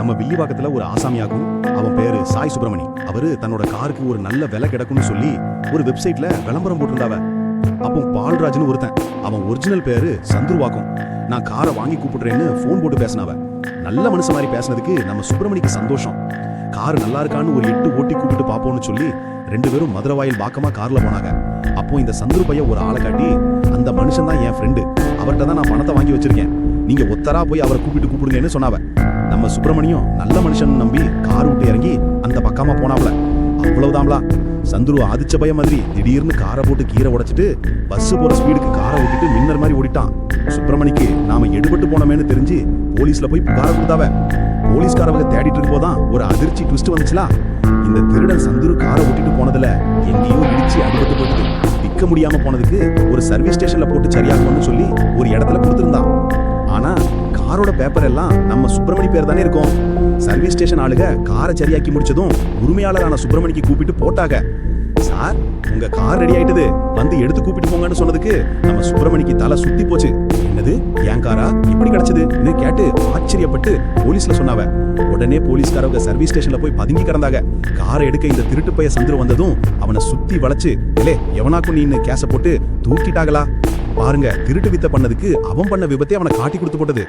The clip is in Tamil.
நம்ம வில்லிவாக்கத்துல ஒரு ஆசாமியாகும். அவன் பேரு சாய் சுப்பிரமணி. அவரு தன்னோட காருக்கு ஒரு நல்ல விலை கிடைக்கும்னு சொல்லி ஒரு வெப்சைட்ல விளம்பரம் போட்டிருந்தாவ. அப்போ பால்ராஜ்னு ஒருத்தன், அவன் ஒரிஜினல் பேரு சந்துருவாக்கும். நான் காரை வாங்கி கூப்பிடுறேன்னு போன் போட்டு பேசினவ. நல்ல மனுஷன் மாதிரி பேசினதுக்கு நம்ம சுப்பிரமணிக்கு சந்தோஷம். கார் நல்லா இருக்கான்னு ஒரு 8 ஓட்டி கூப்பிட்டு பாப்போம்னு சொல்லி 2 பேரும் மதுரவாயில் பாக்கமா கார்ல போனாங்க. அப்போ இந்த சந்துரு பையன் ஒரு ஆளை காட்டி, அந்த மனுஷன் தான் என் ஃப்ரெண்டு, அவர்கிட்ட தான் நான் பணத்தை வாங்கி வச்சிருக்கேன், நீங்க ஒத்தரா போய் அவரை கூப்பிடுங்கன்னு சொன்னாவ. நம்ம சுப்பிரமணியம் நல்ல மனுஷன் நம்பி கார் விட்டு இறங்கி அந்த பக்கமா போனாவல. அவ்வளவுதான்லா. சந்துரு ஆதிச்ச பையன் மாதிரி திடீர்னு காரை போட்டு கீரை உடைச்சிட்டு பஸ் போற ஸ்பீடுக்கு காரை விட்டுட்டு மின்னர் மாதிரி ஓடிட்டான். சுப்பிரமணிக்கு நாம எடுபட்டு போனோமேனு தெரிஞ்சு போலீஸ்ல போய் புகார கொடுத்தாவ. போலீஸ்காரவங்க தேடிட்டு இருக்கும்போதான் ஒரு அதிர்ச்சி ட்விஸ்ட் வந்துச்சுலா. இந்த திருடன் சந்துரு காரை விட்டுட்டு போனதுல எங்கேயோ இடிச்சு அடிபட்டு போட்டுது. விற்க முடியாம போனதுக்கு ஒரு சர்வீஸ் ஸ்டேஷன்ல போட்டு சரியாகும்னு சொல்லி ஒரு இடத்துல கொடுத்துருந்தான். ஆனா காரோட பேப்பர் எல்லாம் நம்ம சுப்பிரமணி பேர் தானே இருக்கும். சர்வீஸ் ஸ்டேஷன் ஆளுங்க காரை சரியாக்கி முடிச்சதும் உரிமையாளரான சுப்பிரமணிக்கு கூப்பிட்டு போட்டாங்க. சார், உங்க கார் ரெடி ஆயிட்டது, வந்து எடுத்து கூப்பிட்டு போங்கன்னு சொன்னதுக்கு நம்ம சுப்பிரமணிக்கு தலை சுத்தி போச்சு. என்னது, என் காரா இப்படி கிடைச்சதுன்னு கேட்டு ஆச்சரியப்பட்டு போலீஸ்ல சொன்னாவ. உடனே போலீஸ்காரவங்க சர்வீஸ் ஸ்டேஷன்ல போய் பதுங்கி கிடந்தாங்க. காரை எடுக்க இந்த திருட்டு பைய சந்துரு வந்ததும் அவனை சுத்தி வளைச்சு, ஏலே எவனாக்கும் நீன்னு கேச போட்டு தூக்கிட்டாங்களா. பாருங்க, திருட்டு வித்த பண்ணதுக்கு அவன் பண்ண விபத்தை அவனை காட்டி கொடுத்து போட்டது.